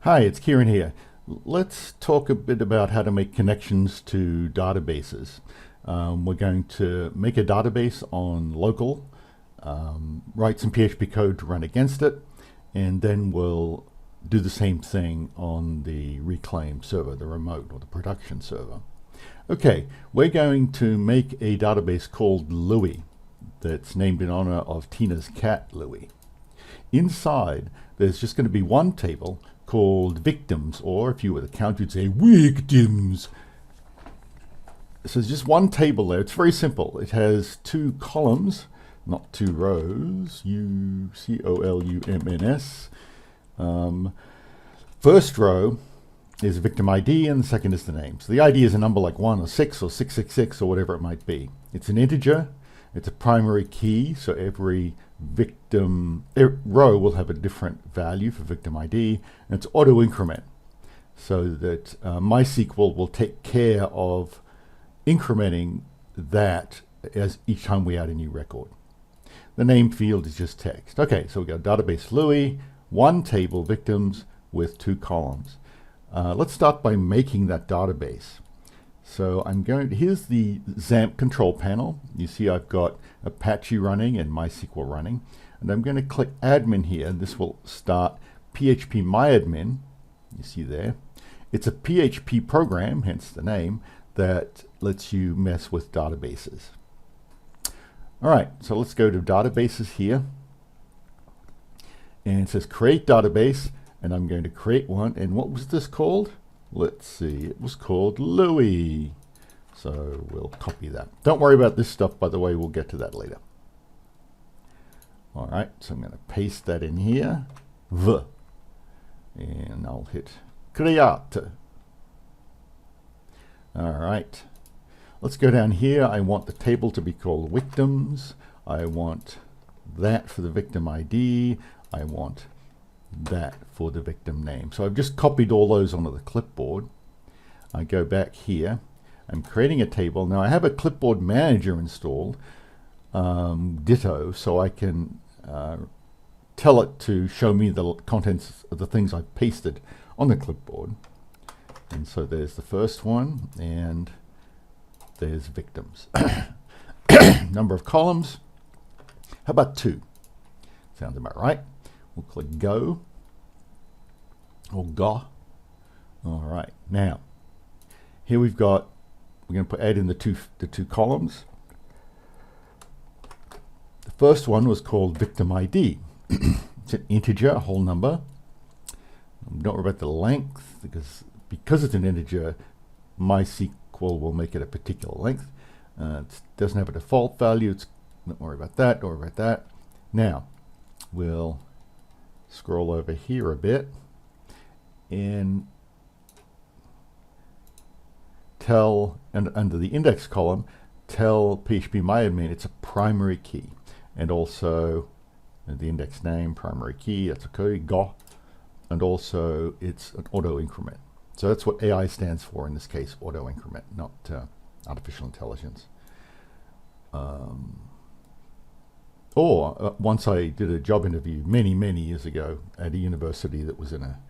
Hi, it's Kieran here. Let's talk a bit about how to make connections to databases. We're going to make a database on local, write some PHP code to run against it, and then we'll do the same thing on the reclaim server, the remote or the production server. Okay, we're going to make a database called Louie that's named in honor of Tina's cat, Louie. Inside, there's just going to be one table called victims, or if you were the count, you'd say victims. So there's just one table there. It's very simple. It has two columns, not two rows. UCOLUMNS. First row is victim ID, and the second is the name. So the ID is a number like 1 or 6 or 666 or whatever it might be. It's an integer. It's a primary key, so every victim row will have a different value for victim ID, and it's auto increment, so that MySQL will take care of incrementing that as each time we add a new record. The name field is just text. Okay, so we got database Louie, one table victims with two columns. Let's start by making that database. So here's the XAMPP control panel. You see I've got Apache running and MySQL running. And I'm going to click admin here. This will start PHP MyAdmin. You see there. It's a PHP program, hence the name, that lets you mess with databases. All right, so let's go to databases here. And it says create database. And I'm going to create one. And what was this called? Let's see, it was called Louie. So we'll copy that. Don't worry about this stuff, by the way, we'll get to that later. All right, so I'm going to paste that in here. And I'll hit create. All right, let's go down here. I want the table to be called victims. I want that for the victim ID. I want that for the victim name. So I've just copied all those onto the clipboard. I go back here. I'm creating a table. Now I have a clipboard manager installed, ditto, so I can tell it to show me the contents of the things I've pasted on the clipboard. And so there's the first one, and there's victims. Number of columns. How about 2? Sounds about right. We'll click go, or go. All right, now, here we're going to add in the two columns. The first one was called victim ID. It's an integer, a whole number. Don't worry about the length, because it's an integer, MySQL will make it a particular length. It doesn't have a default value. Don't worry about that, don't worry about that. Now, we'll scroll over here a bit and under the index column, tell PHP MyAdmin it's a primary key, and also the index name, primary key, that's okay, go, and also it's an auto increment. So that's what AI stands for in this case, auto increment, not artificial intelligence. Once I did a job interview many years ago at a university that was in a,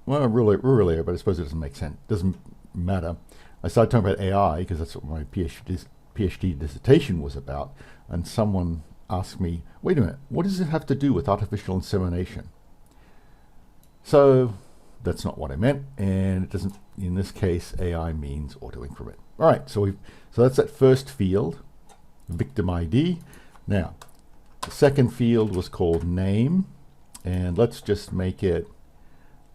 well, rural area, but I suppose it doesn't make sense. Doesn't matter. I started talking about AI because that's what my PhD dissertation was about. And someone asked me, wait a minute, what does it have to do with artificial insemination? So that's not what I meant. And it doesn't, in this case, AI means auto increment. All right, so that's that first field, victim ID. Now, the second field was called name, and let's just make it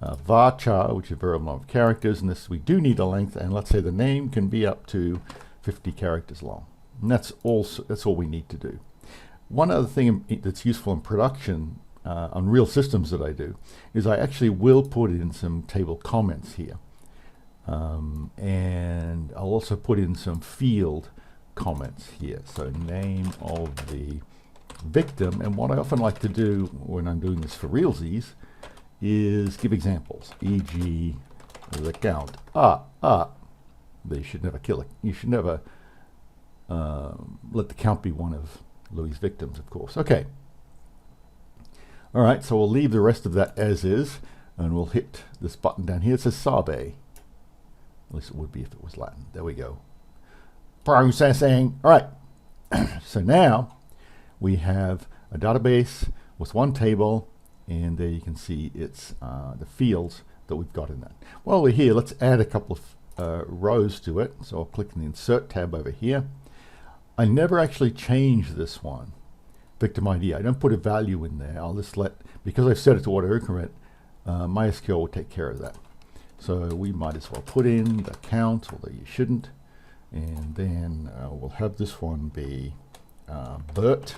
varchar, which is a variable number of characters, and this we do need a length, and let's say the name can be up to 50 characters long. And that's all we need to do. One other thing that's useful in production on real systems that I do is I actually will put in some table comments here. And I'll also put in some field comments here. So name of the victim, and what I often like to do when I'm doing this for realsies is give examples, e.g. the count. They should never kill it. You should never let the count be one of Louie's victims, of course. Okay. All right, so we'll leave the rest of that as is. and we'll hit this button down here. It says Sabe. At least it would be if it was Latin. There we go. Processing. All right. So now we have a database with one table, and there you can see it's the fields that we've got in that. While we're here, let's add a couple of rows to it. So I'll click on the Insert tab over here. I never actually change this one, victim ID. I don't put a value in there. I'll just because I've set it to auto increment, MySQL will take care of that. So we might as well put in the count, although you shouldn't. And then we'll have this one be Bert.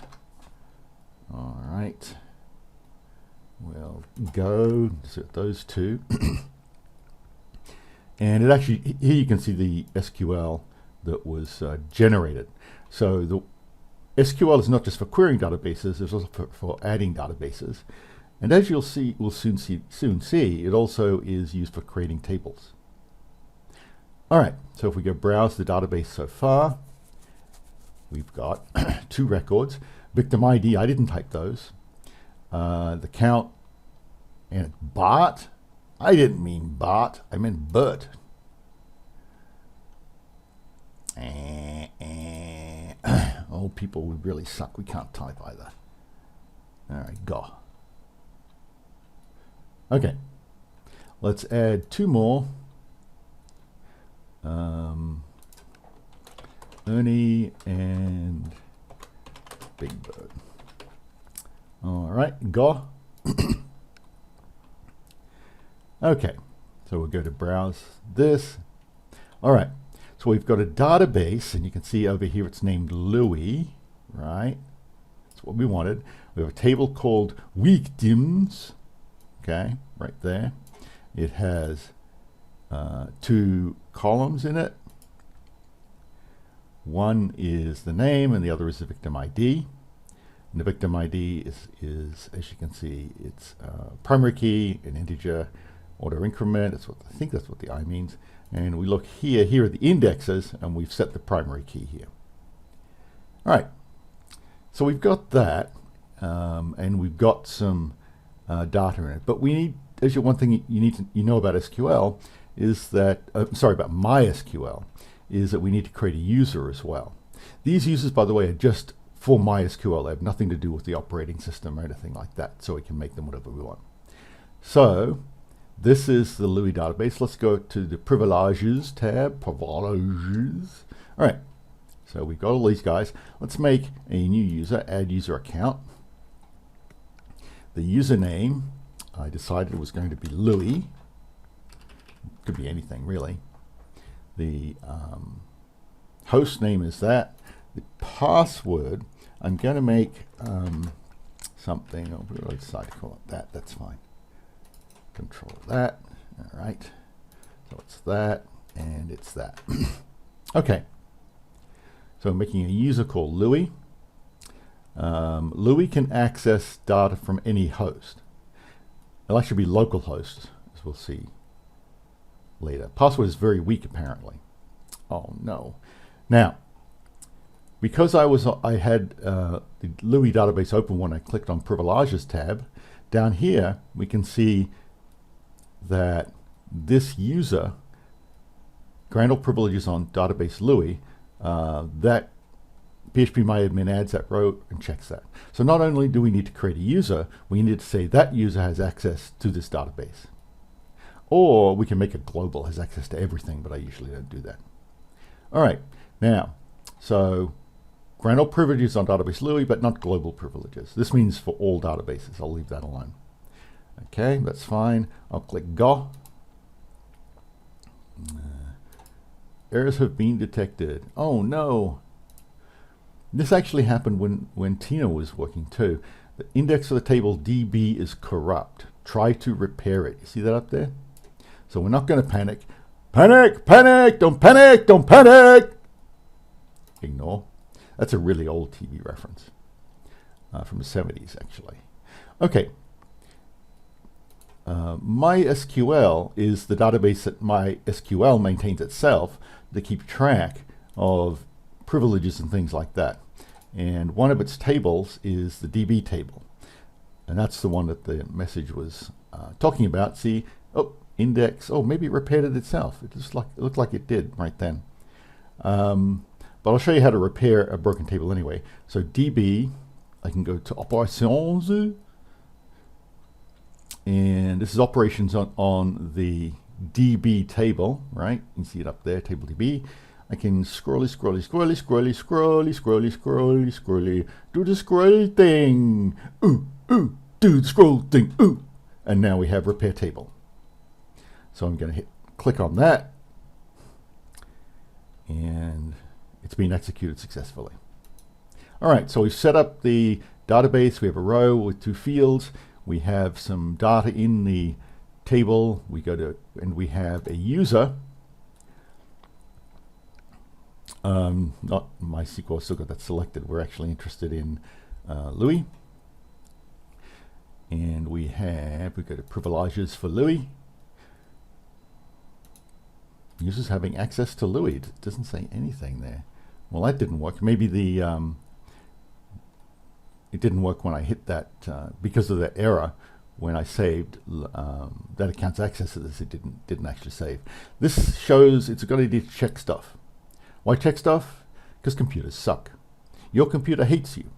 All right. We'll go insert those two. And it actually, here you can see the SQL that was generated. So the SQL is not just for querying databases, it's also for adding databases. And as we'll soon see, it also is used for creating tables. All right, so if we go browse the database so far, we've got 2 records. Victim ID, I didn't type those. The count, and Bart. I didn't mean Bart, I meant Bert. Old people would really suck. We can't type either. All right, go. Okay, let's add 2 more. Ernie and Big Bird. All right, go. Okay, so we'll go to browse this. All right, so we've got a database, and you can see over here it's named Louis, right? That's what we wanted. We have a table called victims, okay, right there. It has 2 columns in it. One is the name, and the other is the victim ID. And the victim ID is as you can see, it's primary key, an integer, auto increment. I think that's what the I means. And we look here are the indexes, and we've set the primary key here. All right, so we've got that, and we've got some data in it. But we need, one thing you know about SQL is that, about MySQL, is that we need to create a user as well. These users, by the way, are just for MySQL. They have nothing to do with the operating system or anything like that, so we can make them whatever we want. So this is the Louis database. Let's go to the Privileges tab. Privileges. All right, so we've got all these guys. Let's make a new user, add user account. The username, I decided it was going to be Louis. Could be anything, really. The host name is that. The password, I'm going to make something. I'll decide to call it that. That's fine. Control that. All right. So it's that, and it's that. Okay. So I'm making a user called Louis. Louis can access data from any host. It'll actually be local host, as we'll see later. Password is very weak, apparently. Oh no. Now, because I had the Louis database open when I clicked on Privileges tab, down here we can see that this user, grant all privileges on database Louis, that PHP-MyAdmin adds that row and checks that. So not only do we need to create a user, we need to say that user has access to this database. Or we can make it global, has access to everything, but I usually don't do that. All right, now, so grant all privileges on database Louis, but not global privileges. This means for all databases. I'll leave that alone. Okay, that's fine. I'll click Go. Errors have been detected. Oh no. This actually happened when Tina was working too. The index of the table DB is corrupt. Try to repair it. You see that up there? So we're not going to panic. Panic, panic, don't panic, don't panic. Ignore. That's a really old TV reference from the 70s, actually. Okay. MySQL is the database that MySQL maintains itself to keep track of privileges and things like that. And one of its tables is the DB table. And that's the one that the message was talking about. See, oh, index, oh, maybe it repaired it itself. It looked like it did right then. But I'll show you how to repair a broken table anyway. So DB, I can go to operations, and this is operations on the DB table, right? You can see it up there, table DB. I can scrolly, do the scroll thing. Ooh, do the scroll thing, ooh. And now we have repair table. So I'm going to click on that, and it's been executed successfully. All right, so we've set up the database. We have a row with 2 fields. We have some data in the table. We go to, and we have a user. Not MySQL, still got that selected. We're actually interested in Louis. And we go to privileges for Louis. Users having access to Louis. It doesn't say anything there. Well, that didn't work. Maybe the it didn't work when I hit that because of the error when I saved that account's access to this. It didn't actually save. This shows it's a good idea to check stuff. Why check stuff? Because computers suck. Your computer hates you.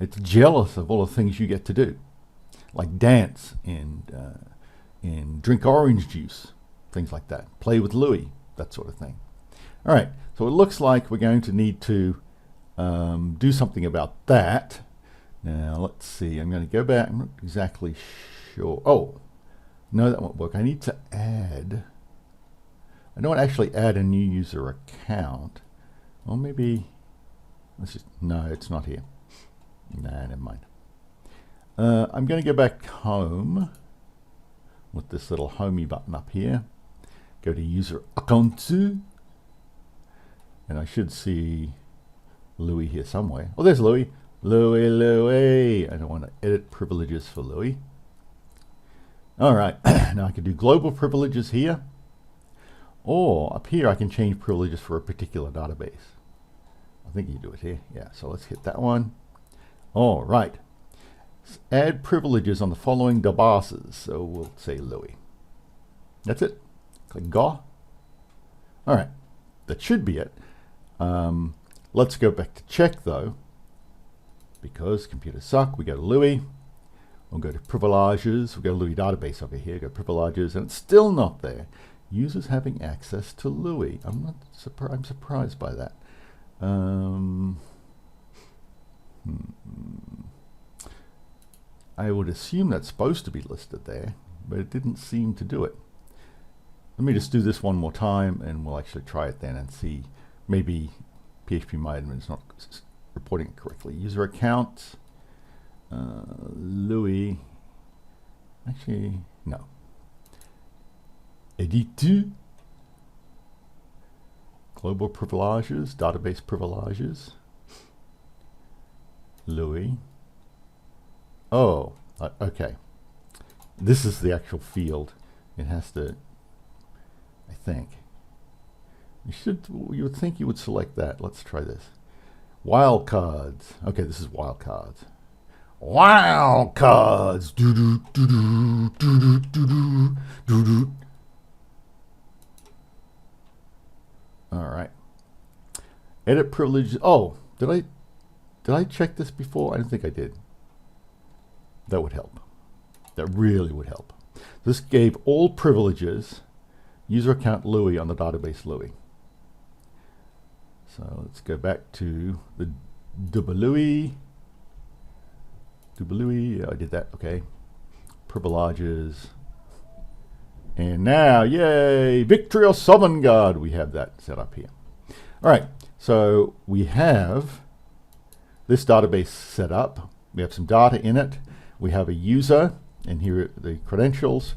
It's jealous of all the things you get to do, like dance and drink orange juice, things like that. Play with Louis, that sort of thing. All right, so it looks like we're going to need to do something about that. Now, let's see. I'm going to go back. I'm not exactly sure. Oh, no, that won't work. I need to add. I don't actually add a new user account. Or maybe, let's just, no, it's not here. Nah, never mind. I'm going to go back home with this little homey button up here. Go to user account, and I should see Louis here somewhere. Oh, there's Louis. Louis. I don't want to edit privileges for Louis. All right, now I can do global privileges here. Or up here, I can change privileges for a particular database. I think you do it here. Yeah, so let's hit that one. All right. Add privileges on the following databases. So we'll say Louis. That's it. Click Go. All right. That should be it. Let's go back to check, though, because computers suck. We go to Louis. We'll go to privileges. We'll go to Louis database over here. Go to privileges, and it's still not there. Users having access to Louis. I'm surprised by that. I would assume that's supposed to be listed there, but it didn't seem to do it. Let me just do this one more time, and we'll actually try it then and see. Maybe PHP MyAdmin is not reporting it correctly. User account, Louis. Actually, no. Edit, global privileges, database privileges, Louis. Oh, okay. This is the actual field. It has to, I think. You would think you would select that. Let's try this. Wildcards. Okay, this is wildcards. Wildcards. All right. Edit privileges. Oh, did I check this before? I don't think I did. That would help. That really would help. This gave all privileges, user account Louis on the database Louis. So let's go back to the Louis. Yeah, I did that. Okay. Privileges. And now, yay, Victory or Sovereign Guard. We have that set up here. All right, so we have this database set up. We have some data in it. We have a user, and here are the credentials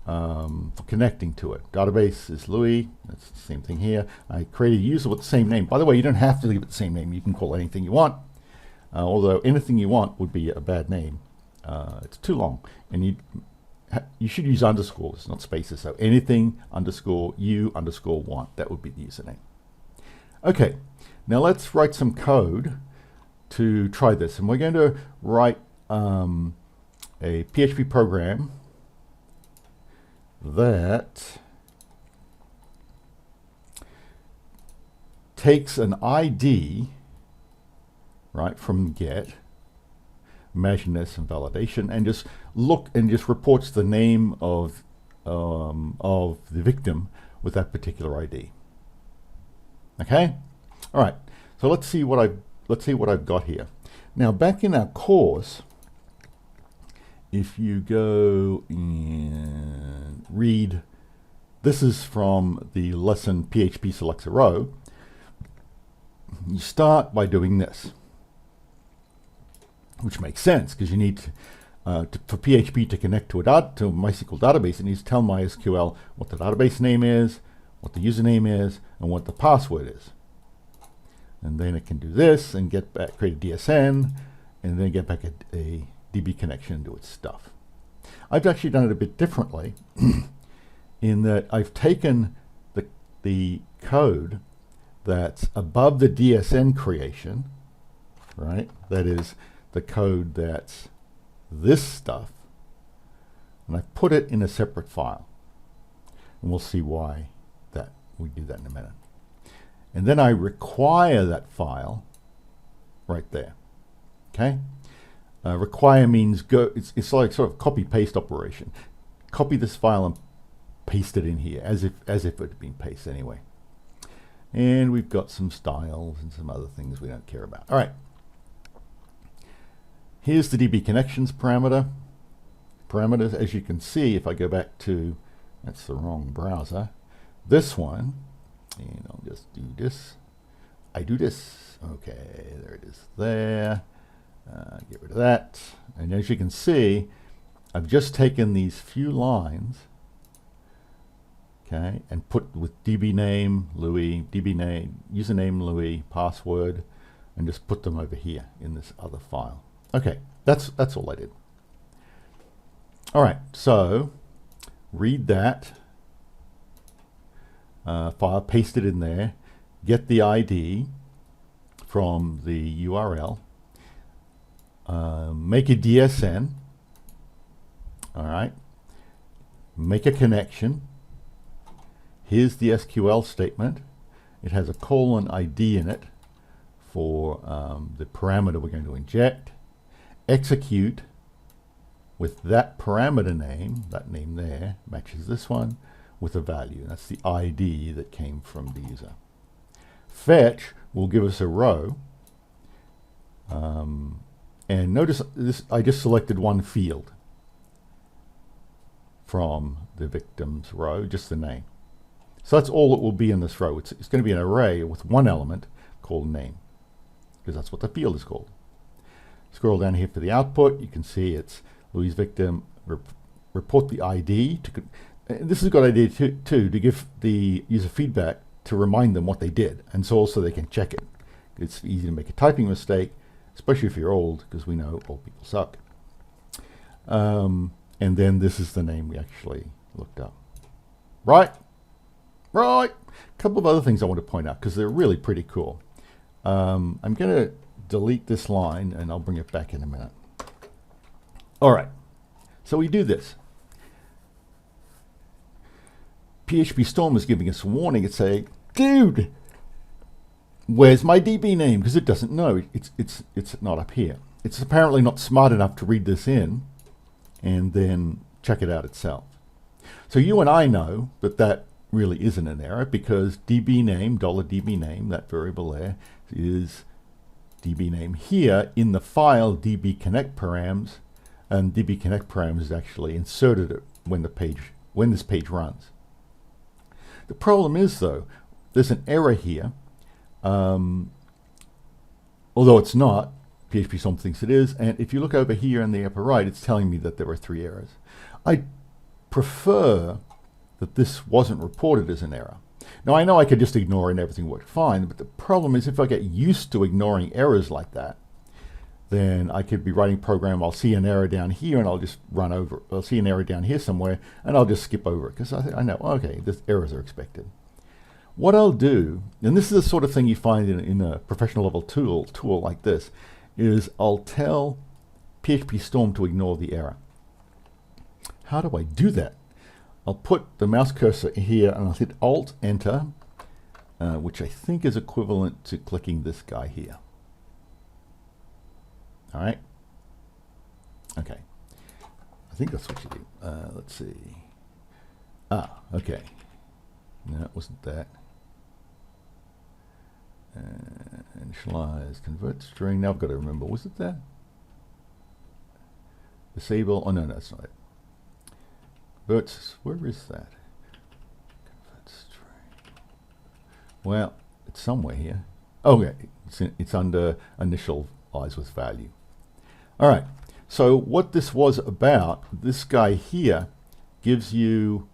for connecting to it. Database is Louis. That's the same thing here. I created a user with the same name. By the way, you don't have to leave it the same name. You can call it anything you want, although anything you want would be a bad name. It's too long, and you should use underscores, not spaces. So anything underscore you underscore want, that would be the username. Okay, now let's write some code to try this. And we're going to write a PHP program that takes an ID, right, from get, imagine this and validation, and just reports the name of the victim with that particular ID. Okay, all right. So let's see what I've got here. Now, back in our course, if you go and read, this is from the lesson PHP selects a row. You start by doing this, which makes sense because you need to, for PHP to connect to a MySQL database, it needs to tell MySQL what the database name is, what the username is, and what the password is. And then it can do this and create a DSN, and then get back a DB connection and do its stuff. I've actually done it a bit differently in that I've taken the code that's above the DSN creation, right? That is the code that's this stuff, and I've put it in a separate file. And we'll see why we do that in a minute. And then I require that file right there. Okay? Require means go. It's like sort of copy-paste operation. Copy this file and paste it in here as if it had been pasted anyway. And we've got some styles and some other things we don't care about. All right. Here's the DB connections parameters. As you can see, if I go back to, that's the wrong browser, this one, and I'll just do this. I do this. Okay, there it is there. Get rid of that. And as you can see, I've just taken these few lines, okay, and put with DB name, Louis, DB name, username, Louis, password, and just put them over here in this other file. Okay, that's all I did. All right, so read that file, paste it in there, get the ID from the URL, make a DSN, all right, make a connection. Here's the SQL statement. It has a colon ID in it for the parameter we're going to inject. Execute with that parameter name, that name there, matches this one, with a value. That's the ID that came from the user. Fetch will give us a row. And notice this, I just selected one field from the victim's row, just the name. So that's all it will be in this row. It's going to be an array with one element called name, because that's what the field is called. Scroll down here for the output. You can see it's Louis victim, report the ID. This is a good idea too, to give the user feedback to remind them what they did, and so also they can check it. It's easy to make a typing mistake, especially if you're old, because we know old people suck. And then this is the name we actually looked up. Right. A couple of other things I want to point out, because they're really pretty cool. I'm going to delete this line, and I'll bring it back in a minute. All right. So we do this. PHP Storm is giving us a warning. It's saying, dude, where's my DB name? Because it doesn't know. It's not up here. It's apparently not smart enough to read this in and then check it out itself. So you and I know that really isn't an error, because DB name, $DB name, that variable there, is DB name here in the file DB connect params, and DB connect params is actually inserted when this page runs. The problem is, though, there's an error here. Although it's not, PHP Storm thinks it is, and if you look over here in the upper right, it's telling me that there are 3 errors. I prefer that this wasn't reported as an error. Now, I know I could just ignore it and everything worked fine, but the problem is if I get used to ignoring errors like that, then I could be writing a program, I'll see an error down here and I'll just run over, I'll see an error down here somewhere and I'll just skip over it, because I know, okay, these errors are expected. What I'll do, and this is the sort of thing you find in a professional level tool like this, is I'll tell PHP Storm to ignore the error. How do I do that? I'll put the mouse cursor here and I'll hit Alt Enter, which I think is equivalent to clicking this guy here. All right. Okay. I think that's what you do. Let's see. Okay. No, it wasn't that. Initialize, convert string. Now I've got to remember, was it that? Disable, oh no, that's not it. Convert, where is that? Convert string. Well, it's somewhere here. Oh, yeah, it's under initialize with value. All right, so what this was about, this guy here gives you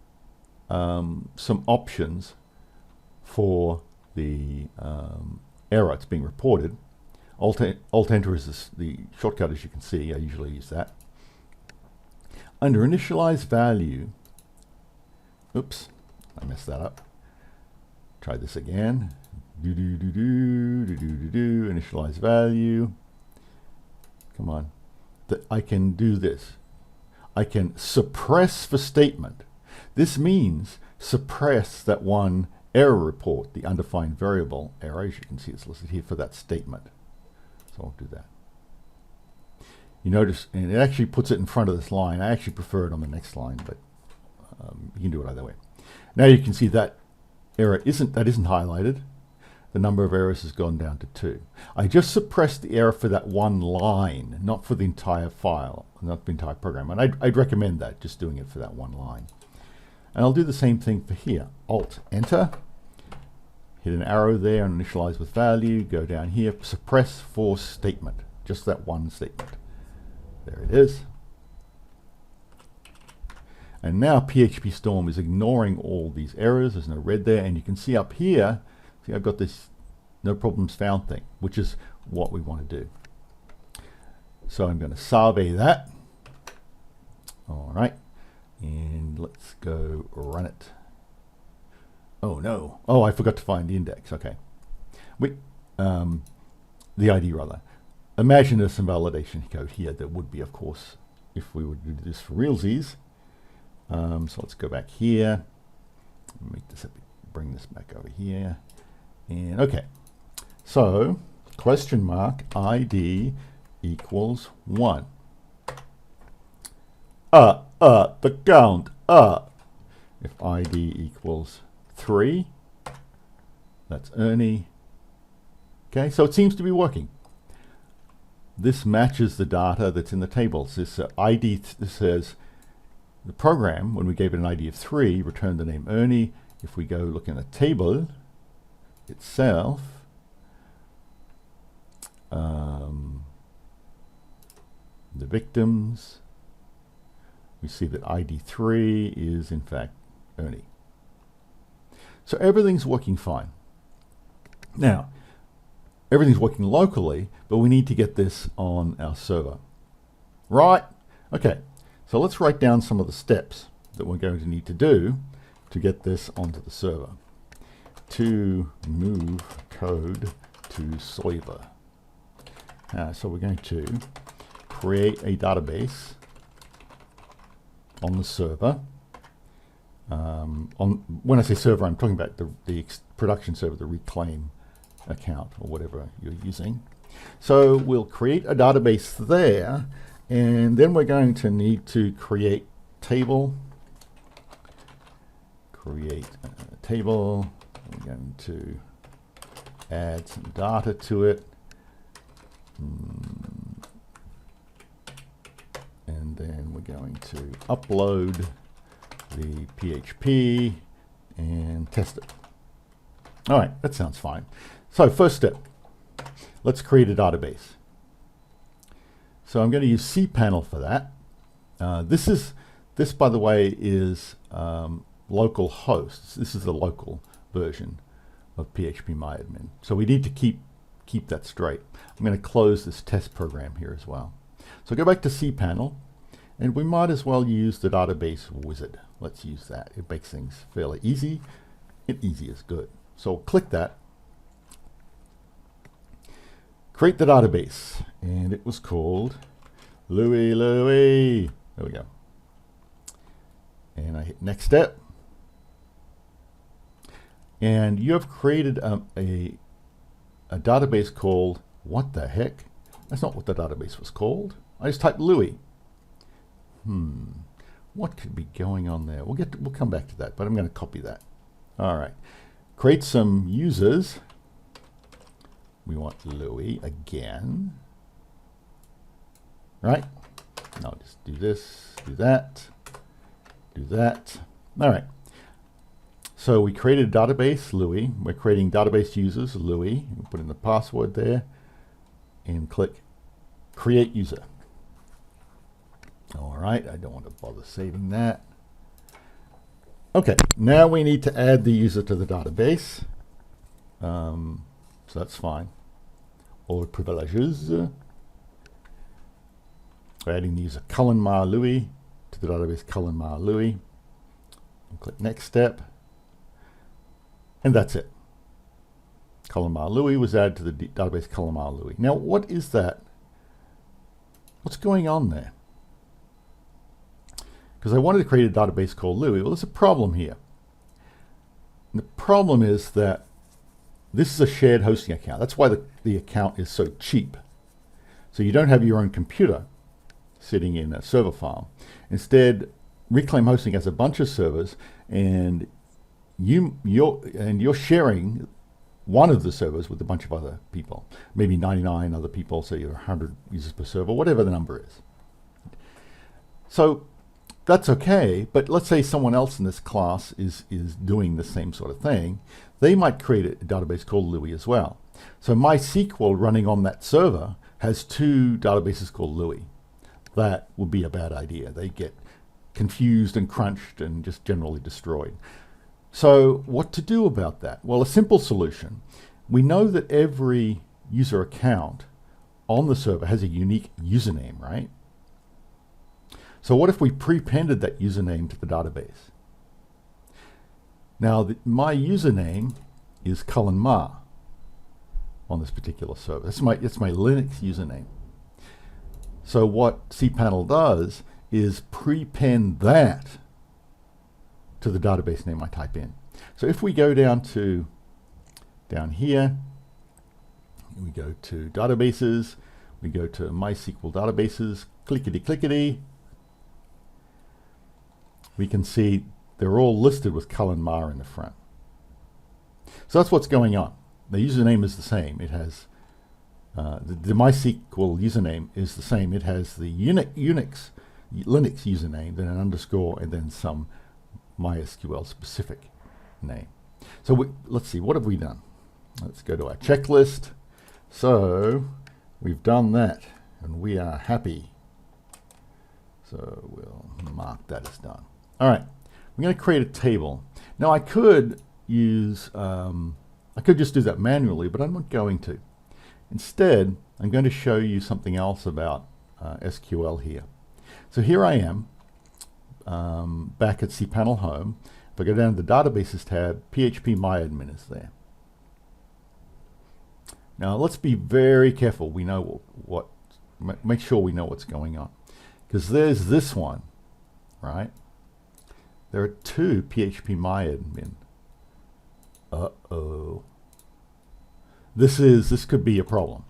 some options for the error that's being reported. Alt-Enter is the shortcut, as you can see. I usually use that. Under initialize value, oops, I messed that up. Try this again. Initialize value. Come on. I can do this. I can suppress for statement. This means suppress that one error report, the undefined variable error. As you can see, it's listed here for that statement. So I'll do that. You notice, and it actually puts it in front of this line. I actually prefer it on the next line, but you can do it either way. Now you can see that error isn't highlighted. The number of errors has gone down to 2. I just suppressed the error for that one line, not for the entire file, not the entire program. And I'd recommend that, just doing it for that one line. And I'll do the same thing for here. Alt Enter, hit an arrow there and initialize with value, go down here, suppress for statement, just that one statement. There it is. And now PHP Storm is ignoring all these errors. There's no red there, and you can see up here, see I've got this no problems found thing, which is what we want to do. So I'm going to survey that. All right. And let's go run it. Oh no. Oh, I forgot to find the index. Okay. The ID rather. Imagine there's some validation code here. There would be, of course, if we would do this for realsies. So let's go back here. Make this up, bring this back over here. And okay. So question mark ID equals 1. The count, If ID equals 3, that's Ernie. Okay, so it seems to be working. This matches the data that's in the tables. This ID says the program, when we gave it an ID of 3, returned the name Ernie. If we go look in the table itself, the victims, we see that ID 3 is in fact Ernie. So everything's working fine. Now, everything's working locally, but we need to get this on our server. Right? Okay, so let's write down some of the steps that we're going to need to do to get this onto the server. To move code to server. So we're going to create a database on the server. When I say server, I'm talking about the production server, the Reclaim account or whatever you're using. So we'll create a database there, and then we're going to need to create table. Create a table. We're going to add some data to it. And then we're going to upload the PHP and test it. All right, that sounds fine. So first step, let's create a database. So I'm going to use cPanel for that. This, by the way, is local hosts. This is the local version of PHP-MyAdmin. So we need to keep that straight. I'm going to close this test program here as well. So go back to cPanel, and we might as well use the database wizard. Let's use that. It makes things fairly easy, and easy is good. So click that. Create the database, and it was called Louis, Louis. There we go. And I hit next step. And you have created a database called, what the heck? That's not what the database was called. I just typed Louis. What could be going on there? We'll come back to that, but I'm going to copy that. All right. Create some users. We want Louis again. Right? Now just do this, do that, do that. All right. So we created a database, Louis. We're creating database users, Louis. We'll put in the password there and click create user. All right, I don't want to bother saving that. Okay, now we need to add the user to the database. So that's fine. All privileges. We're adding the user Cullen Mar Louis to the database Cullen Mar Louis. And click next step. And that's it. Cullen Mar Louis was added to the database Cullen Mar Louis. Now, what is that? What's going on there? Because I wanted to create a database called Louis. Well, there's a problem here. And the problem is that this is a shared hosting account. That's why the account is so cheap. So you don't have your own computer sitting in a server farm. Instead, Reclaim Hosting has a bunch of servers, and you're sharing one of the servers with a bunch of other people, maybe 99 other people, so you're 100 users per server, whatever the number is. So that's okay, but let's say someone else in this class is doing the same sort of thing. They might create a database called Louis as well. So MySQL running on that server has two databases called Louis. That would be a bad idea. They get confused and crunched and just generally destroyed. So what to do about that? Well, a simple solution. We know that every user account on the server has a unique username, right? So what if we prepended that username to the database? Now, my username is Cullen Mar on this particular server. It's my Linux username. So what cPanel does is prepend that to the database name I type in. So if we go down here, we go to databases, we go to MySQL databases, clickety, we can see they're all listed with Cullen Mar in the front. So that's what's going on. The username is the same. It has the MySQL username is the same. It has the Linux username, then an underscore, and then some MySQL specific name. So let's see, what have we done? Let's go to our checklist. So we've done that, and we are happy. So we'll mark that as done. All right, we're going to create a table. Now I could use, I could just do that manually, but I'm not going to. Instead, I'm going to show you something else about SQL here. So here I am, back at cPanel Home. If I go down to the Databases tab, PHP MyAdmin is there. Now let's be very careful. We know make sure we know what's going on. Because there's this one, right? There are two PHP MyAdmin. Uh-oh. This could be a problem.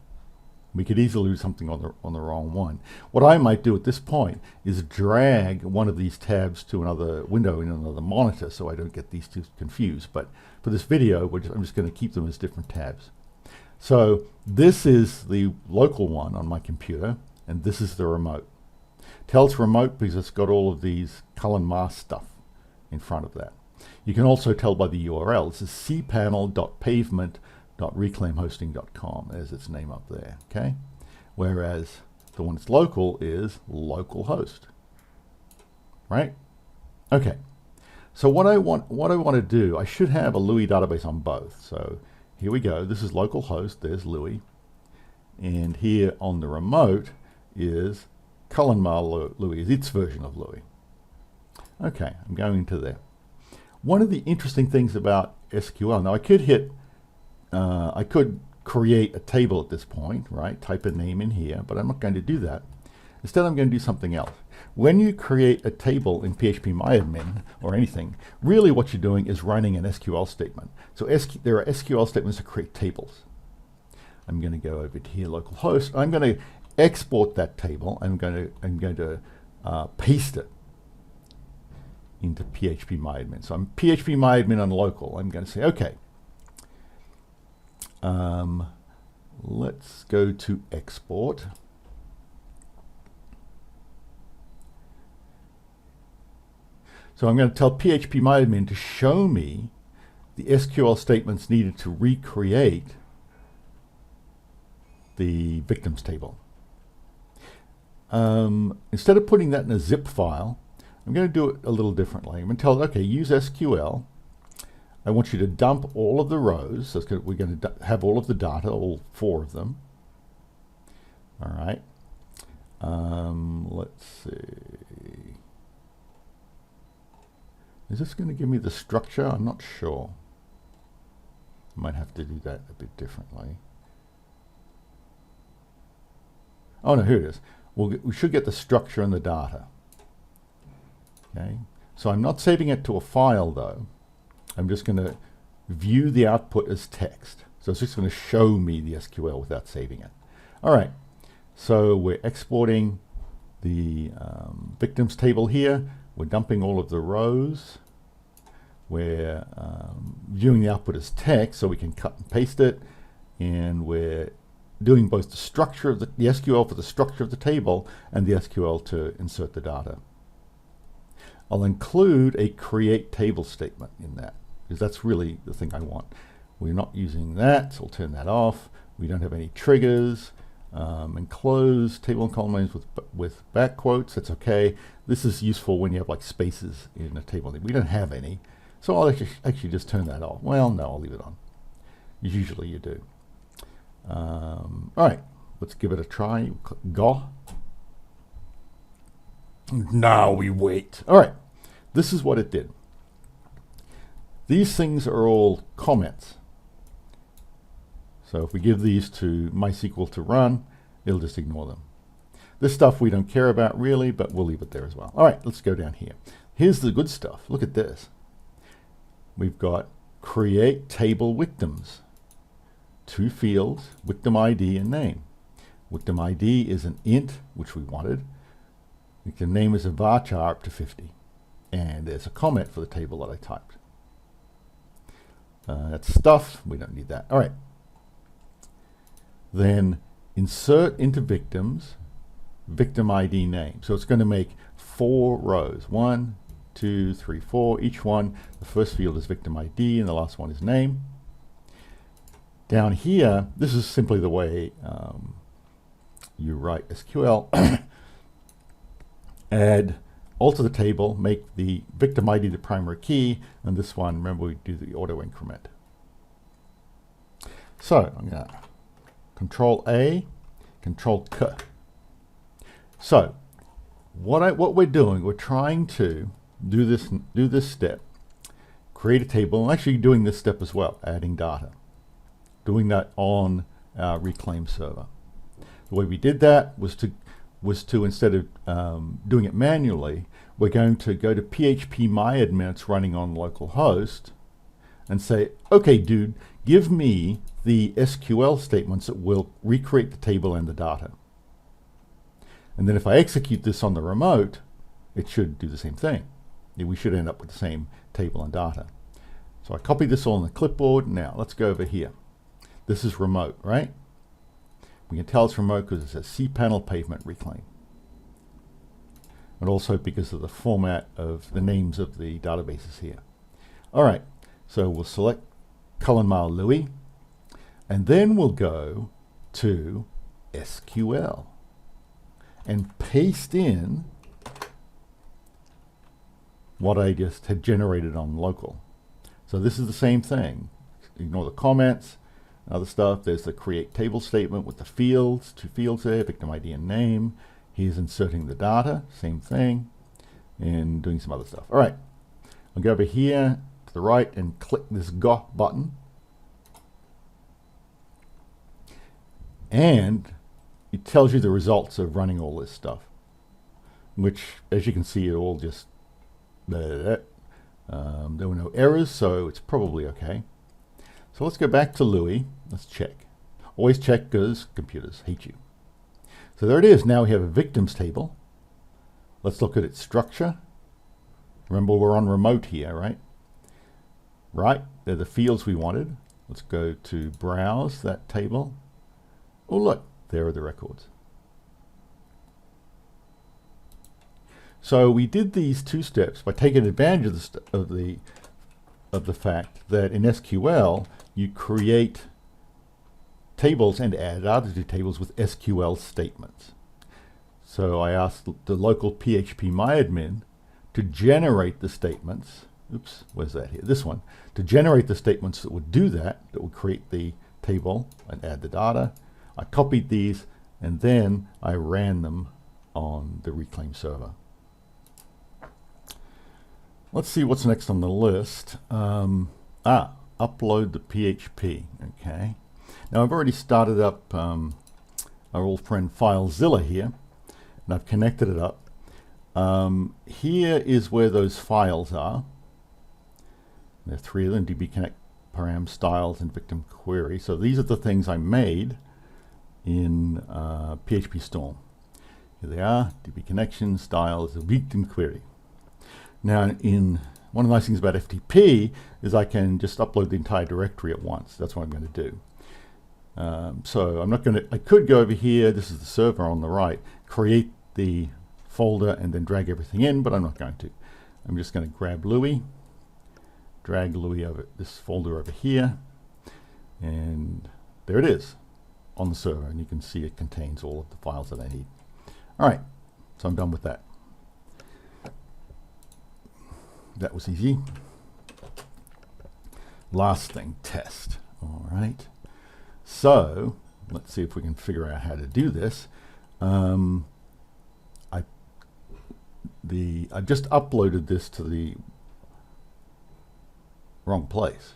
We could easily do something on the wrong one. What I might do at this point is drag one of these tabs to another window in another monitor so I don't get these two confused. But for this video, I'm just going to keep them as different tabs. So this is the local one on my computer, and this is the remote. Tell it's remote because it's got all of these Cullen Mar stuff in front of that. You can also tell by the URL. This is cpanel.pavement.reclaimhosting.com. There's its name up there, okay? Whereas the one that's local is localhost, right? Okay. So what I want to do, I should have a Louis database on both. So here we go. This is localhost. There's Louis, and here on the remote is Cullen Mar Louis, is its version of Louis. Okay, I'm going into there. One of the interesting things about SQL, now I could create a table at this point, right? Type a name in here, but I'm not going to do that. Instead, I'm going to do something else. When you create a table in PHP-MyAdmin or anything, really what you're doing is running an SQL statement. So there are SQL statements to create tables. I'm going to go over to here, localhost. I'm going to export that table. I'm going to paste it into PHP-MyAdmin. So I'm PHP-MyAdmin on local. I'm going to say, okay, let's go to export. So I'm going to tell PHP-MyAdmin to show me the SQL statements needed to recreate the victims table. Instead of putting that in a zip file, I'm going to do it a little differently. I'm going to tell it, okay, use SQL. I want you to dump all of the rows. So we're going to have all of the data, all 4 of them. All right. Let's see. Is this going to give me the structure? I'm not sure. I might have to do that a bit differently. Oh no, here it is. We should get the structure and the data. Okay, so I'm not saving it to a file though. I'm just going to view the output as text. So it's just going to show me the SQL without saving it. All right, so we're exporting the victims table here. We're dumping all of the rows. We're viewing the output as text so we can cut and paste it. And we're doing both the structure of the SQL for the structure of the table and the SQL to insert the data. I'll include a create table statement in that because that's really the thing I want. We're not using that, so I'll turn that off. We don't have any triggers. Enclose table and column names with back quotes. That's okay. This is useful when you have like spaces in a table. We don't have any, so I'll actually just turn that off. Well, no, I'll leave it on. Usually you do. All right, let's give it a try. Go. Now we wait. All right, this is what it did. These things are all comments. So if we give these to MySQL to run, it'll just ignore them. This stuff we don't care about really, but we'll leave it there as well. All right, let's go down here. Here's the good stuff. Look at this. We've got create table victims. 2 fields, victim ID and name. Victim ID is an int, which we wanted. The name is a varchar up to 50. And there's a comment for the table that I typed. That's stuff. We don't need that. All right. Then insert into victims, victim ID name. So it's going to make 4 rows. 1, 2, 3, 4. Each one, the first field is victim ID and the last one is name. Down here, this is simply the way you write SQL. Add, alter the table, make the victim ID the primary key, and this one, remember we do the auto increment. So I'm going to Control A, Control K. So what we're doing, we're trying to do this step, create a table, and actually doing this step as well, adding data. Doing that on our Reclaim server. The way we did that was to instead of doing it manually, we're going to go to PHP-MyAdmin, it's running on localhost, and say, okay, dude, give me the SQL statements that will recreate the table and the data. And then if I execute this on the remote, it should do the same thing. We should end up with the same table and data. So I copy this all on the clipboard. Now let's go over here. This is remote, right? We can tell it's remote because it says cPanel pavement reclaim. And also because of the format of the names of the databases here. All right, so we'll select Cullen Mile Louis, and then we'll go to SQL and paste in what I just had generated on local. So this is the same thing. Ignore the comments, other stuff. There's the create table statement with the fields, 2 fields there, victim ID and name. Here's inserting the data, same thing, and doing some other stuff. All right, I'll go over here to the right and click this Go button. And it tells you the results of running all this stuff. which, as you can see, it all just, there were no errors, so it's probably okay. So let's go back to Louis. Let's check. Always check because computers hate you. So there it is. Now we have a victims table. Let's look at its structure. Remember, we're on remote here, right? Right, they're the fields we wanted. Let's go to browse that table. Oh, look, there are the records. So we did these two steps by taking advantage of the fact that in SQL you create tables and add data to tables with SQL statements. So I asked the local PHP myadmin to generate the statements. Oops, where's that here? This one. To generate the statements that would do that would create the table and add the data. I copied these and then I ran them on the Reclaim server. Let's see what's next on the list. Upload the PHP. Okay. Now I've already started up our old friend FileZilla here, and I've connected it up. Here is where those files are. There are three of them: DB Connect, Param, Styles, and Victim Query. So these are the things I made in PHP Storm. Here they are: DB Connection, Styles, Victim Query. Now, one of the nice things about FTP is I can just upload the entire directory at once. That's what I'm going to do. So I'm not going to. I could go over here. This is the server on the right. Create the folder and then drag everything in, but I'm not going to. I'm just going to grab Louis, drag Louis over this folder over here, and there it is on the server. And you can see it contains all of the files that I need. All right, so I'm done with that. That was easy. Last thing, test. All right. So let's see if we can figure out how to do this. I just uploaded this to the wrong place.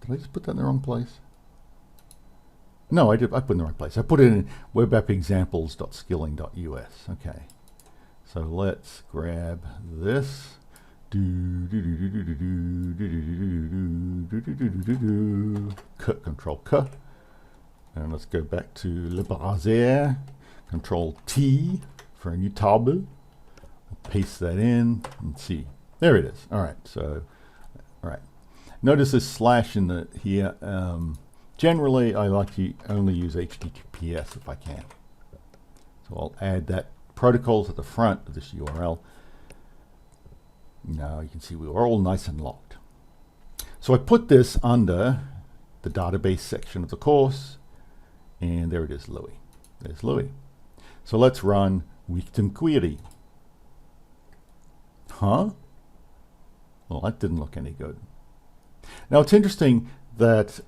Did I just put that in the wrong place? No, I put it in the right place. I put it in webappexamples.skilling.us. Okay. So let's grab this. Control K, and let's go back to Le Browser. Control T for a new table. Paste that in and see. There it is. All right. So, all right. Notice this slash in the here. Generally, I like to only use HTTPS if I can. So I'll add that protocol to the front of this URL. Now you can see we are all nice and locked. So I put this under the database section of the course, and there it is, Louis. There's Louis. So let's run Victim Query. Huh? Well, that didn't look any good. Now it's interesting that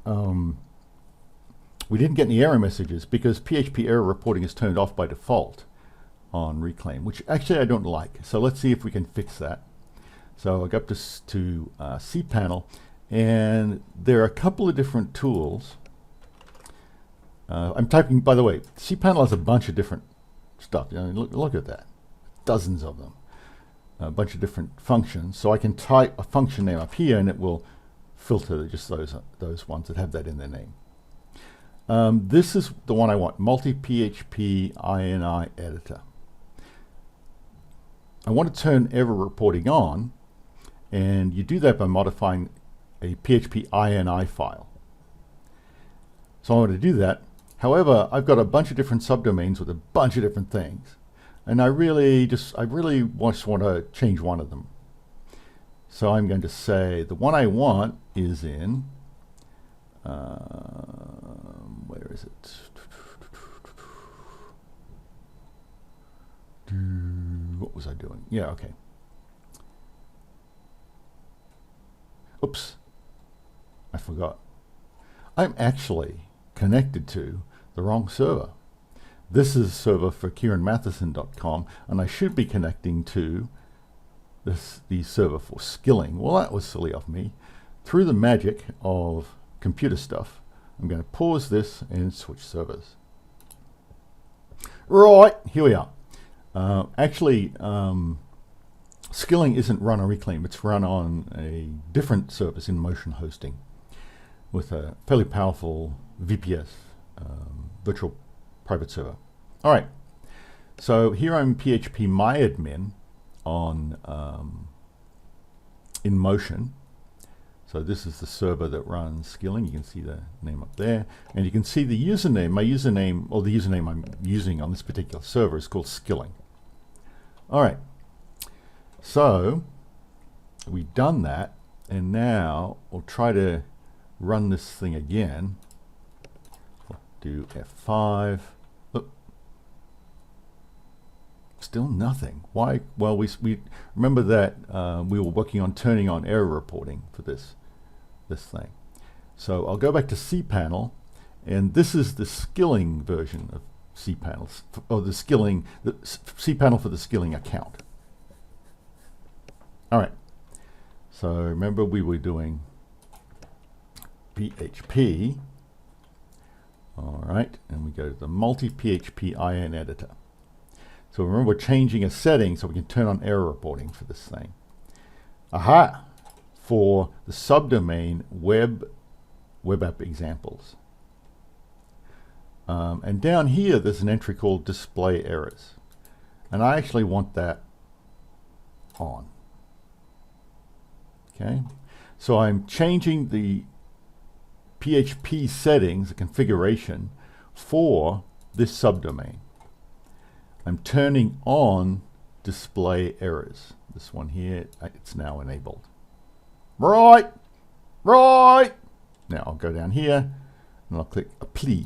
we didn't get any error messages because PHP error reporting is turned off by default on Reclaim, which actually I don't like. So let's see if we can fix that. So I go up to cPanel, and there are a couple of different tools. I'm typing, by the way, cPanel has a bunch of different stuff. You know, look at that, dozens of them, a bunch of different functions. So I can type a function name up here, and it will filter just those ones that have that in their name. This is the one I want, multi-PHP INI editor. I want to turn error reporting on, and you do that by modifying a PHP INI file. So I want to do that. However, I've got a bunch of different subdomains with a bunch of different things, and I really just want to change one of them. So I'm going to say the one I want is in where is it? What was I doing? Yeah, okay. Oops, I forgot. I'm actually connected to the wrong server. This is a server for KieranMatheson.com, and I should be connecting to the server for Skilling. Well, that was silly of me. Through the magic of computer stuff, I'm going to pause this and switch servers. Right, here we are. Actually, Skilling isn't run on Reclaim. It's run on a different service in Motion hosting with a fairly powerful VPS, virtual private server. All right. So here I'm PHP MyAdmin on in Motion. So this is the server that runs Skilling. You can see the name up there. And you can see the username. My username, or the username I'm using on this particular server is called Skilling. All right. So we've done that. And now we'll try to run this thing again. I'll do F5. Oop. Still nothing. Why? Well, we remember that we were working on turning on error reporting for this thing. So I'll go back to cPanel, and this is the Skilling version of cPanel, or the cPanel for the Skilling account. All right. So remember we were doing PHP. All right, and we go to the multi-PHP IN editor. So remember we're changing a setting so we can turn on error reporting for this thing. Aha! For the subdomain web app examples. And down here there's an entry called display errors. And I actually want that on. Okay, so I'm changing the PHP settings, the configuration for this subdomain. I'm turning on display errors. This one here, it's now enabled. Right. Now I'll go down here and I'll click Apply.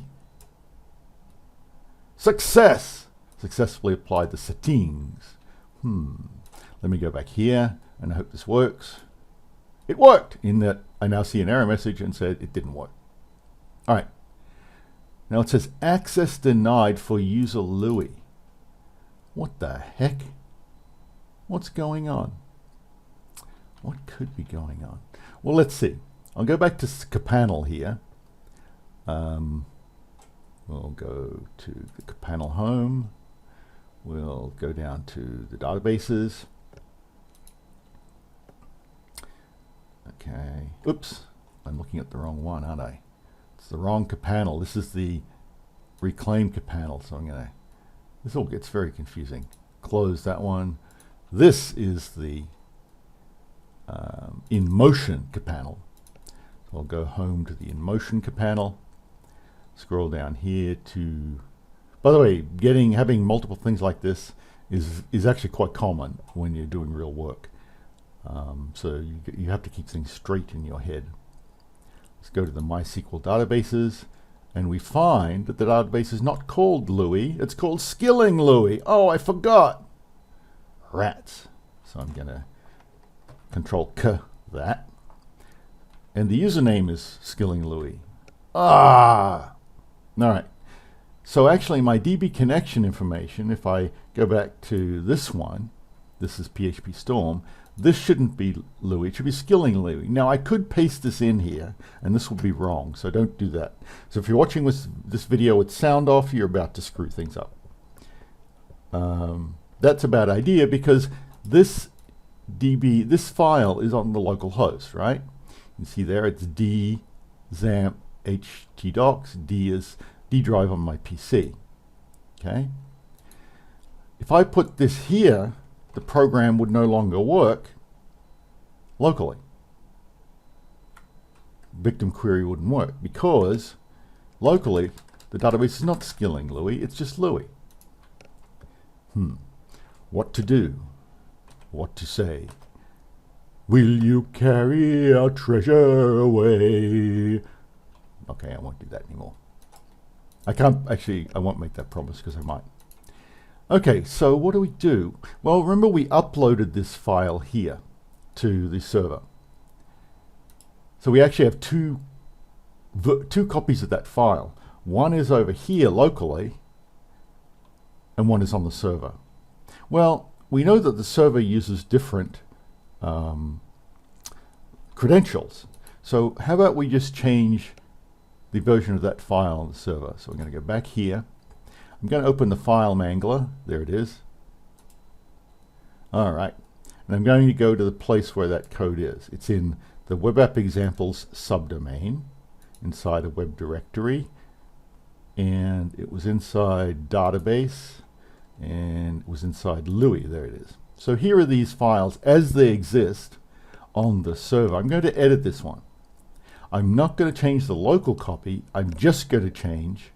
Success! Successfully applied the settings. Let me go back here and I hope this works. It worked, in that I now see an error message and said it didn't work. All right. Now it says access denied for user Louis. What the heck? What's going on? What could be going on? Well, let's see. I'll go back to cPanel here. We'll go to the cPanel home. We'll go down to the databases. Okay. Oops. I'm looking at the wrong one, aren't I? It's the wrong cPanel. This is the Reclaim cPanel. So I'm going to... This all gets very confusing. Close that one. This is the In Motion cPanel. So I'll go home to the In Motion cPanel. Scroll down here to... By the way, having multiple things like this is actually quite common when you're doing real work. So you have to keep things straight in your head. Let's go to the MySQL databases, and we find that the database is not called Louis, it's called Skilling Louis. Oh, I forgot. Rats. So I'm going to Control-K that. And the username is Skilling Louis. Ah! All right. So actually my DB connection information, if I go back to this one, this is PHP Storm, this shouldn't be Louis, it should be Skilling Louis. Now I could paste this in here, and this will be wrong, so don't do that. So if you're watching this video with sound off, you're about to screw things up. That's a bad idea because this file is on the local host, right? You see there it's D XAMPP htdocs, D is D drive on my PC. Okay. If I put this here, the program would no longer work locally. Victim query wouldn't work because locally the database is not Skilling Louis, it's just Louis. What to do? What to say? Will you carry our treasure away? Okay, I won't do that anymore. I won't make that promise because I might. Okay, so what do we do? Well, remember we uploaded this file here to the server. So we actually have two copies of that file. One is over here locally, and one is on the server. Well, we know that the server uses different credentials. So how about we just change the version of that file on the server. So we're going to go back here. I'm going to open the file mangler. There it is. All right, and I'm going to go to the place where that code is. It's in the web app examples subdomain inside a web directory, and it was inside database, and it was inside Louis. There it is. So here are these files as they exist on the server. I'm going to edit this one. I'm not going to change the local copy. I'm just going to change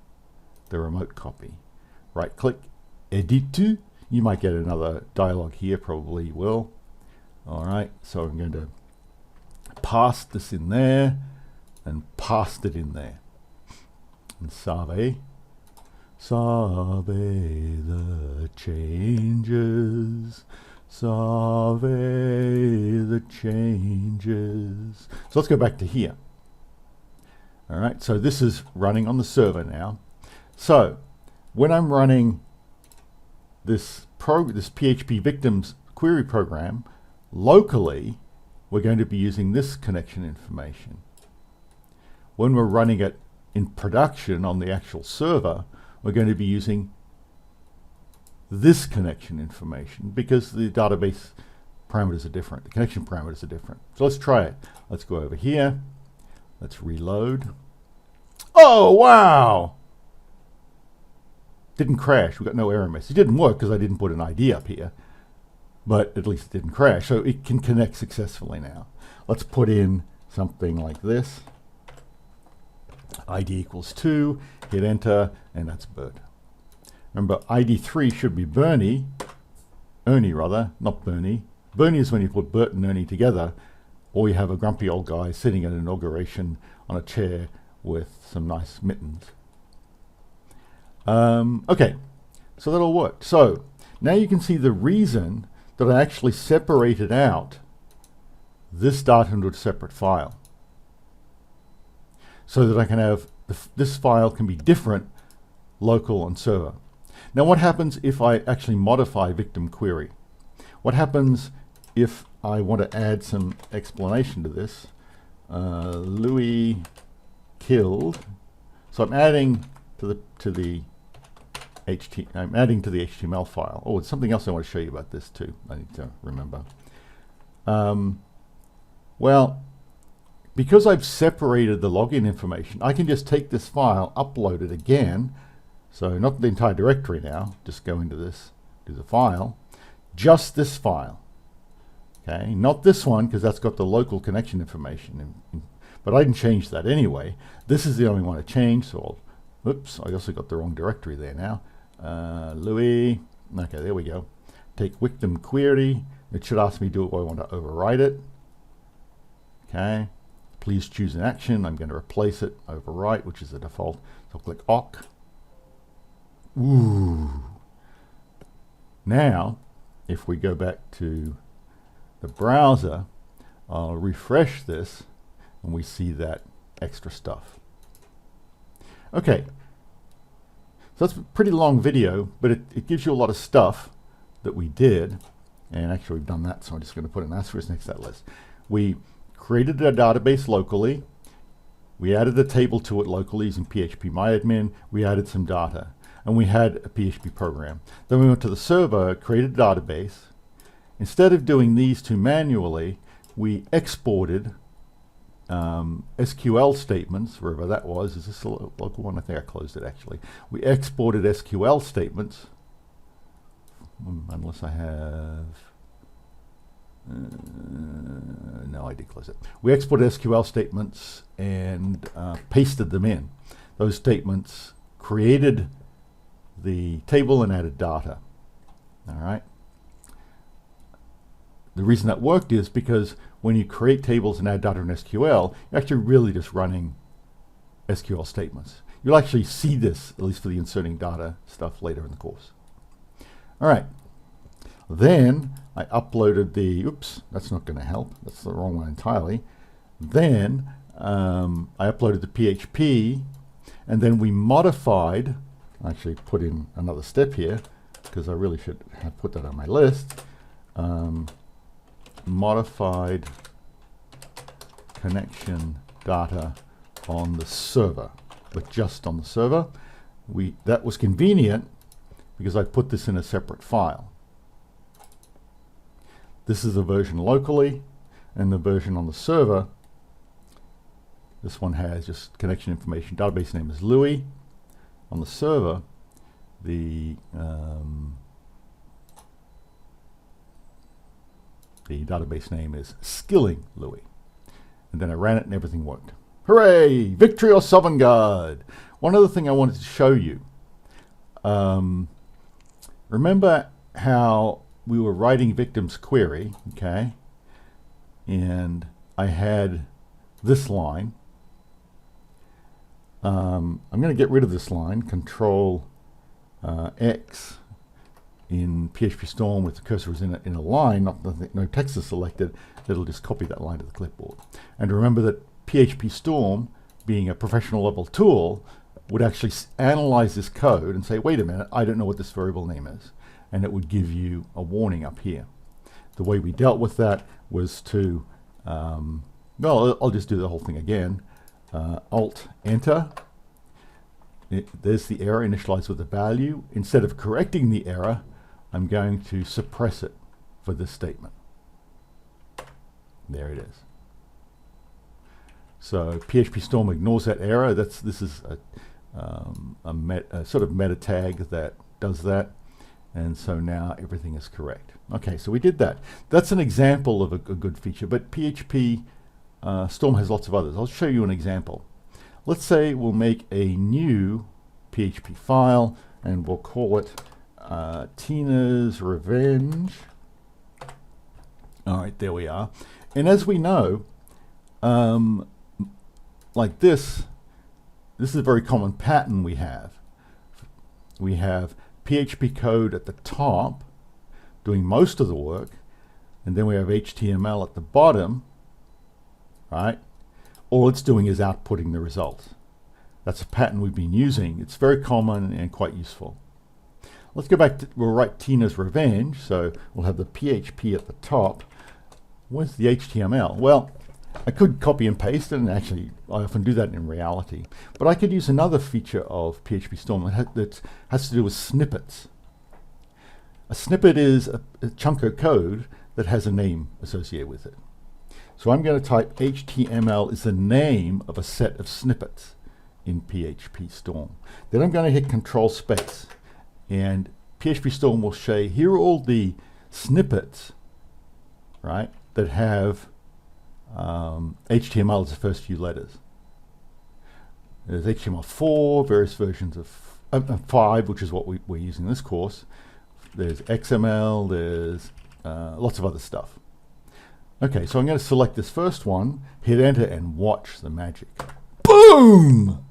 the remote copy. Right click, edit to. You might get another dialog here, probably will. All right, so I'm going to pass this in there and paste it in there. And save the changes. Save the changes. So let's go back to here. All right, so this is running on the server now. So when I'm running this PHP victims query program locally, we're going to be using this connection information. When we're running it in production on the actual server, we're going to be using this connection information because the database parameters are different. The connection parameters are different. So let's try it. Let's go over here. Let's reload. Oh, wow! Didn't crash. We got no error message. It didn't work because I didn't put an ID up here, but at least it didn't crash. So it can connect successfully now. Let's put in something like this. ID equals 2, hit enter, and that's Bert. Remember, ID 3 should be Ernie rather, not Bernie. Bernie is when you put Bert and Ernie together, or you have a grumpy old guy sitting at an inauguration on a chair with some nice mittens. Okay, so that all worked. So now you can see the reason that I actually separated out this data into a separate file, so that I can have this file can be different local and server. Now what happens if I actually modify victim query? What happens if I want to add some explanation to this? Louis killed. So I'm adding to the HTML file. Oh, it's something else I want to show you about this too. I need to remember. Well, because I've separated the login information, I can just take this file, upload it again. So not the entire directory now, just go into this, do the file, just this file. Okay, not this one because that's got the local connection information, but I can change that anyway. This is the only one I change, so oops, I also got the wrong directory there now. Louis, okay, there we go. Take victim query, it should ask me do I want to overwrite it. Okay, please choose an action, I'm going to replace it, overwrite, which is the default, so I'll click OK. Ooh. Now, if we go back to the browser, I'll refresh this and we see that extra stuff. Okay, so that's a pretty long video, but it gives you a lot of stuff that we did, and actually we've done that, so I'm just going to put an asterisk next to that list. We created a database locally, we added a table to it locally using phpMyAdmin, we added some data, and we had a PHP program. Then we went to the server, created a database. Instead of doing these two manually, we exported SQL statements, wherever that was. Is this a local one? I think I closed it actually. We exported SQL statements, unless I have, no, I did close it. We exported SQL statements and pasted them in. Those statements created the table and added data. All right. The reason that worked is because when you create tables and add data in SQL, you're actually really just running SQL statements. You'll actually see this, at least for the inserting data stuff later in the course. All right. Then I uploaded the, oops, that's not going to help. That's the wrong one entirely. Then I uploaded the PHP, and then we modified, actually put in another step here, because I really should have put that on my list. Modified connection data on the server, but just on the server. That was convenient because I put this in a separate file. This is the version locally, and the version on the server, this one has just connection information. Database name is Louis. On the server, the database name is Skilling Louis. And then I ran it and everything worked. Hooray! Victory or Sovngarde! One other thing I wanted to show you. Remember how we were writing victim's query, okay? And I had this line. I'm going to get rid of this line, Control X in PHP Storm with the cursor is in a line, no text is selected. It'll just copy that line to the clipboard. And remember that PHP Storm, being a professional level tool, would actually analyze this code and say, wait a minute, I don't know what this variable name is. And it would give you a warning up here. The way we dealt with that was to, well, I'll just do the whole thing again. Alt Enter. There's the error initialized with the value. Instead of correcting the error, I'm going to suppress it for this statement. There it is. So PHP Storm ignores that error. This is a sort of meta tag that does that. And so now everything is correct. Okay, so we did that. That's an example of a good feature, but PHP Storm has lots of others. I'll show you an example. Let's say we'll make a new PHP file and we'll call it Tina's Revenge. All right, there we are. And as we know, like this is a very common pattern we have. We have PHP code at the top doing most of the work, and then we have HTML at the bottom, right? All it's doing is outputting the results. That's a pattern we've been using. It's very common and quite useful. Let's go back to, we'll write Tina's Revenge, so we'll have the PHP at the top. Where's the HTML? Well, I could copy and paste it, and actually I often do that in reality. But I could use another feature of PHP Storm that has to do with snippets. A snippet is a chunk of code that has a name associated with it. So I'm going to type HTML is the name of a set of snippets in PHP Storm. Then I'm going to hit Control Space, and PHP Storm will say, here are all the snippets, right, that have HTML as the first few letters. There's HTML4, various versions of 5, which is what we're using in this course. There's XML, there's lots of other stuff. Okay, so I'm going to select this first one, hit enter, and watch the magic. Boom!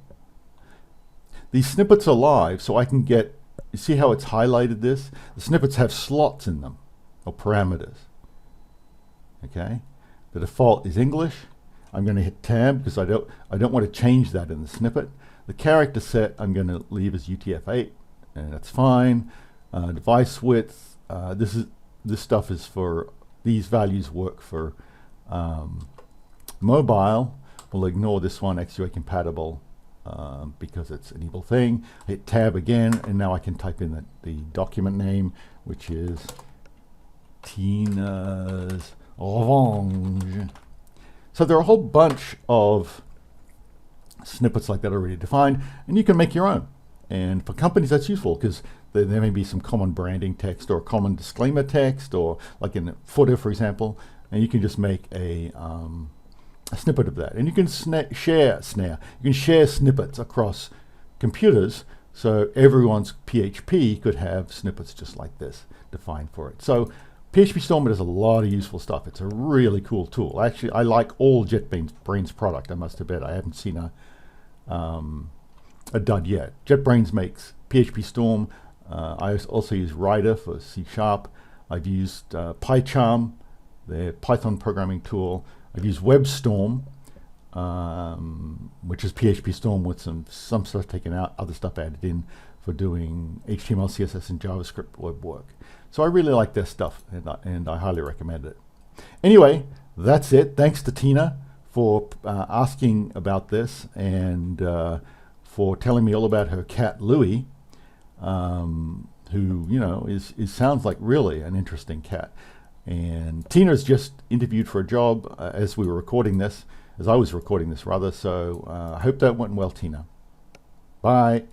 These snippets are live, so I can get, you see how it's highlighted this? The snippets have slots in them, or parameters. Okay? The default is English. I'm going to hit tab because I don't want to change that in the snippet. The character set I'm going to leave as UTF-8, and that's fine. Device width, this stuff is for, these values work for mobile. We'll ignore this one, XUA compatible, because it's an evil thing. Hit tab again, and now I can type in the document name, which is Tina's Revenge. So there are a whole bunch of snippets like that already defined, and you can make your own. And for companies, that's useful because there may be some common branding text or common disclaimer text, or like in a footer, for example, and you can just make a snippet of that. And you can share snippets across computers, so everyone's PHP could have snippets just like this defined for it. So PHP Storm does a lot of useful stuff. It's a really cool tool. Actually, I like all JetBrains product, I must admit. I haven't seen a dud yet. JetBrains makes PHP Storm. I also use Rider for C#. I've used PyCharm, their Python programming tool. I've used WebStorm, which is PHP Storm with some stuff taken out, other stuff added in for doing HTML, CSS, and JavaScript web work. So I really like their stuff, and I highly recommend it. Anyway, that's it. Thanks to Tina for asking about this and for telling me all about her cat, Louis, who, you know, sounds like really an interesting cat. And Tina's just interviewed for a job as we were recording this, as I was recording this rather. So I hope that went well, Tina. Bye.